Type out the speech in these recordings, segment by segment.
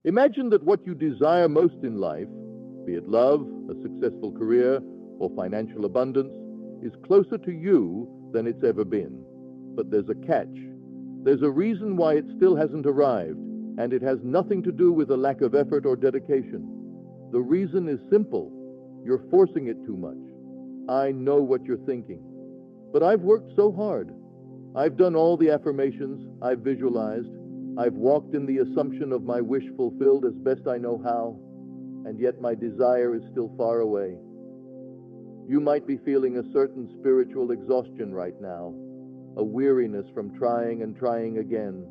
Imagine that what you desire most in life, be it love, a successful career, or financial abundance, is closer to you than it's ever been. But there's a catch. There's a reason why it still hasn't arrived, and it has nothing to do with a lack of effort or dedication. The reason is simple. You're forcing it too much. I know what you're thinking. But I've worked so hard. I've done all the affirmations, I've visualized, I've walked in the assumption of my wish fulfilled as best I know how, and yet my desire is still far away. You might be feeling a certain spiritual exhaustion right now, a weariness from trying and trying again,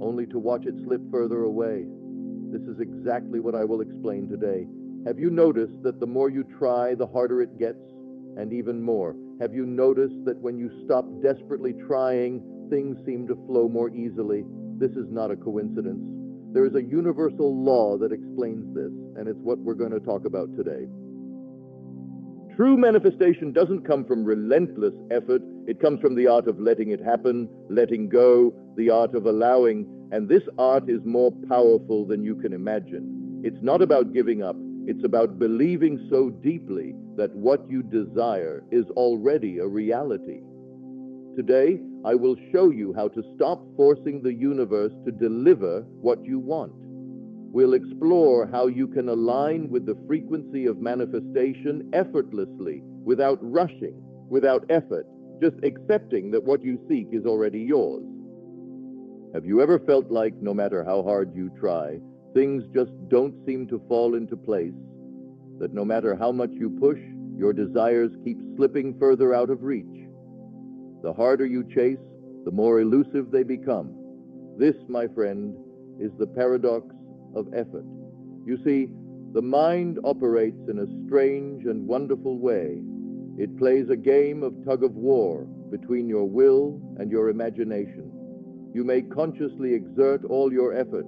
only to watch it slip further away. This is exactly what I will explain today. Have you noticed that the more you try, the harder it gets? And even more, have you noticed that when you stop desperately trying, things seem to flow more easily? This is not a coincidence. There is a universal law that explains this, and it's what we're going to talk about today. True manifestation doesn't come from relentless effort. It comes from the art of letting it happen, letting go, the art of allowing, and this art is more powerful than you can imagine. It's not about giving up. It's about believing so deeply that what you desire is already a reality. Today, I will show you how to stop forcing the universe to deliver what you want. We'll explore how you can align with the frequency of manifestation effortlessly, without rushing, without effort, just accepting that what you seek is already yours. Have you ever felt like no matter how hard you try, things just don't seem to fall into place? That no matter how much you push, your desires keep slipping further out of reach? The harder you chase, the more elusive they become. This, my friend, is the paradox of effort. You see, the mind operates in a strange and wonderful way. It plays a game of tug-of-war between your will and your imagination. You may consciously exert all your effort,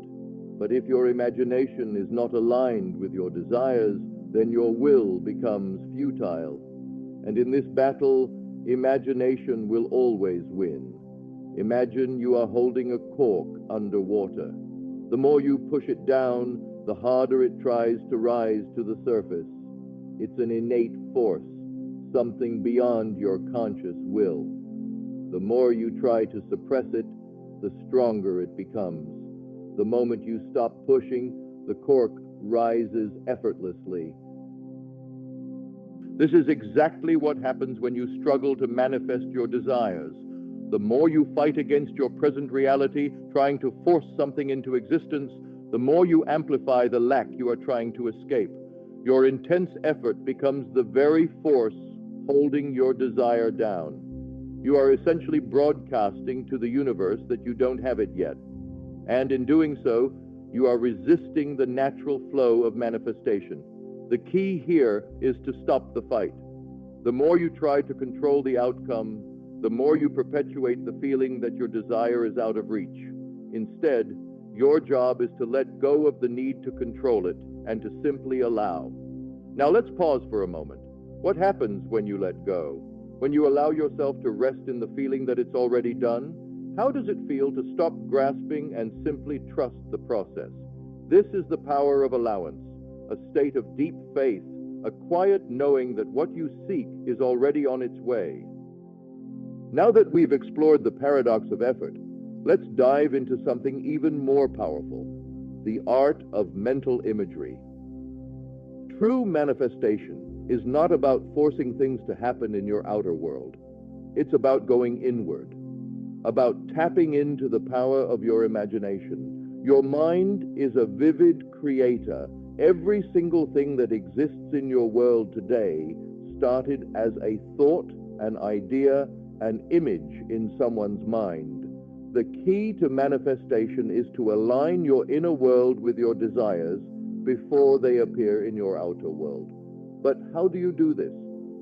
but if your imagination is not aligned with your desires, then your will becomes futile. And in this battle, imagination will always win. Imagine you are holding a cork underwater. The more you push it down, the harder it tries to rise to the surface. It's an innate force, something beyond your conscious will. The more you try to suppress it, the stronger it becomes. The moment you stop pushing, the cork rises effortlessly. This is exactly what happens when you struggle to manifest your desires. The more you fight against your present reality, trying to force something into existence, the more you amplify the lack you are trying to escape. Your intense effort becomes the very force holding your desire down. You are essentially broadcasting to the universe that you don't have it yet. And in doing so, you are resisting the natural flow of manifestation. The key here is to stop the fight. The more you try to control the outcome, the more you perpetuate the feeling that your desire is out of reach. Instead, your job is to let go of the need to control it and to simply allow. Now let's pause for a moment. What happens when you let go? When you allow yourself to rest in the feeling that it's already done? How does it feel to stop grasping and simply trust the process? This is the power of allowance, a state of deep faith, a quiet knowing that what you seek is already on its way. Now that we've explored the paradox of effort, let's dive into something even more powerful, the art of mental imagery. True manifestation is not about forcing things to happen in your outer world. It's about going inward, about tapping into the power of your imagination. Your mind is a vivid creator. Every single thing that exists in your world today started as a thought, an idea, an image in someone's mind. The key to manifestation is to align your inner world with your desires before they appear in your outer world. But how do you do this?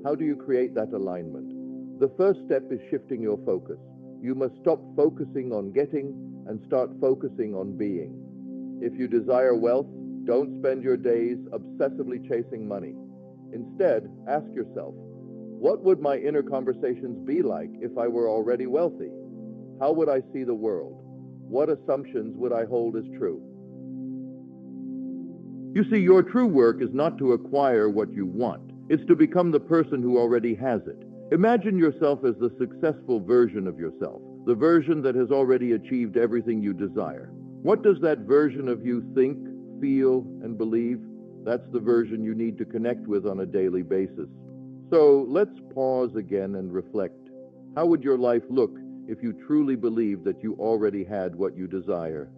How do you create that alignment? The first step is shifting your focus. You must stop focusing on getting and start focusing on being. If you desire wealth, don't spend your days obsessively chasing money. Instead, ask yourself, what would my inner conversations be like if I were already wealthy? How would I see the world? What assumptions would I hold as true? You see, your true work is not to acquire what you want. It's to become the person who already has it. Imagine yourself as the successful version of yourself, the version that has already achieved everything you desire. What does that version of you think, feel, and believe? That's the version you need to connect with on a daily basis. So let's pause again and reflect. How would your life look if you truly believed that you already had what you desire?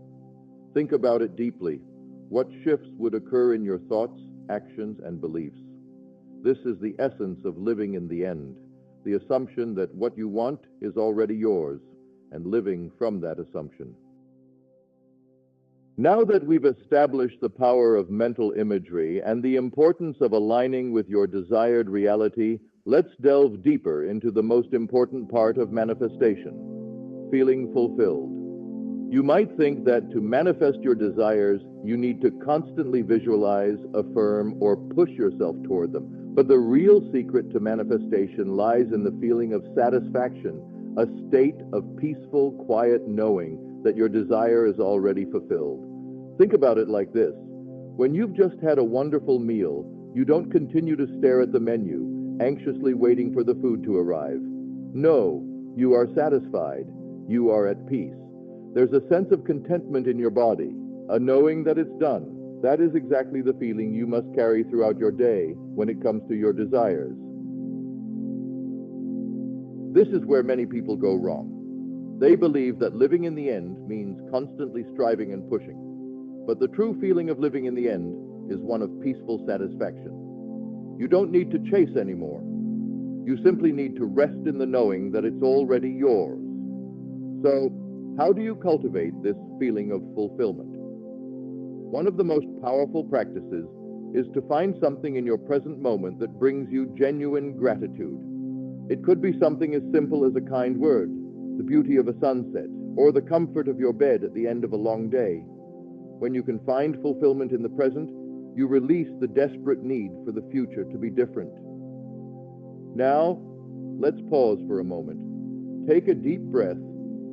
Think about it deeply. What shifts would occur in your thoughts, actions, and beliefs? This is the essence of living in the end, the assumption that what you want is already yours, and living from that assumption. Now that we've established the power of mental imagery and the importance of aligning with your desired reality, let's delve deeper into the most important part of manifestation: feeling fulfilled. You might think that to manifest your desires, you need to constantly visualize, affirm, or push yourself toward them. But the real secret to manifestation lies in the feeling of satisfaction, a state of peaceful, quiet knowing that your desire is already fulfilled. Think about it like this. When you've just had a wonderful meal, you don't continue to stare at the menu, anxiously waiting for the food to arrive. No, you are satisfied. You are at peace. There's a sense of contentment in your body, a knowing that it's done. That is exactly the feeling you must carry throughout your day when it comes to your desires. This is where many people go wrong. They believe that living in the end means constantly striving and pushing. But the true feeling of living in the end is one of peaceful satisfaction. You don't need to chase anymore. You simply need to rest in the knowing that it's already yours. So, how do you cultivate this feeling of fulfillment? One of the most powerful practices is to find something in your present moment that brings you genuine gratitude. It could be something as simple as a kind word, the beauty of a sunset, or the comfort of your bed at the end of a long day. When you can find fulfillment in the present, you release the desperate need for the future to be different. Now, let's pause for a moment. Take a deep breath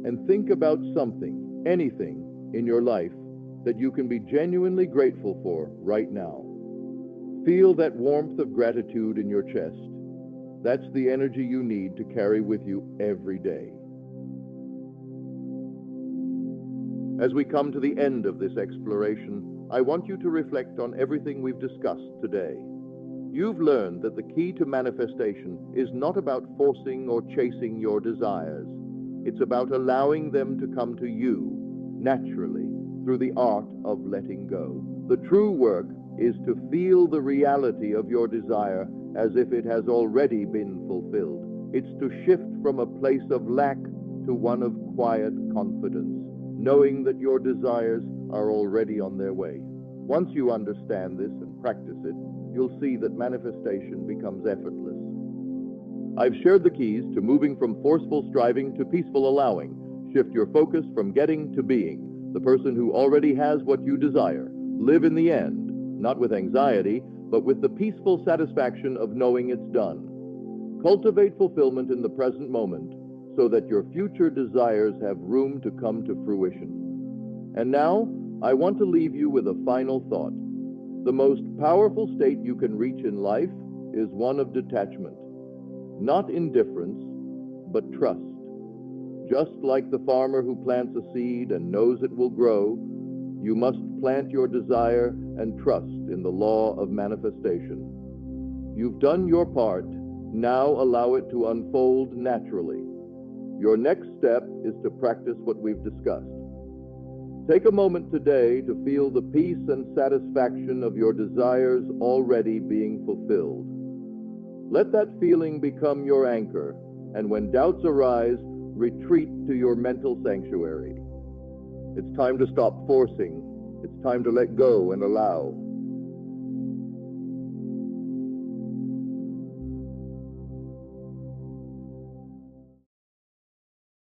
and think about something, anything, in your life that you can be genuinely grateful for right now. Feel that warmth of gratitude in your chest. That's the energy you need to carry with you every day. As we come to the end of this exploration, I want you to reflect on everything we've discussed today. You've learned that the key to manifestation is not about forcing or chasing your desires. It's about allowing them to come to you, naturally, through the art of letting go. The true work is to feel the reality of your desire as if it has already been fulfilled. It's to shift from a place of lack to one of quiet confidence, knowing that your desires are already on their way. Once you understand this and practice it, you'll see that manifestation becomes effortless. I've shared the keys to moving from forceful striving to peaceful allowing. Shift your focus from getting to being, the person who already has what you desire. Live in the end, not with anxiety, but with the peaceful satisfaction of knowing it's done. Cultivate fulfillment in the present moment so that your future desires have room to come to fruition. And now, I want to leave you with a final thought. The most powerful state you can reach in life is one of detachment. Not indifference, but trust. Just like the farmer who plants a seed and knows it will grow, you must plant your desire and trust in the law of manifestation. You've done your part, now allow it to unfold naturally. Your next step is to practice what we've discussed. Take a moment today to feel the peace and satisfaction of your desires already being fulfilled. Let that feeling become your anchor, and when doubts arise, retreat to your mental sanctuary. It's time to stop forcing. It's time to let go and allow.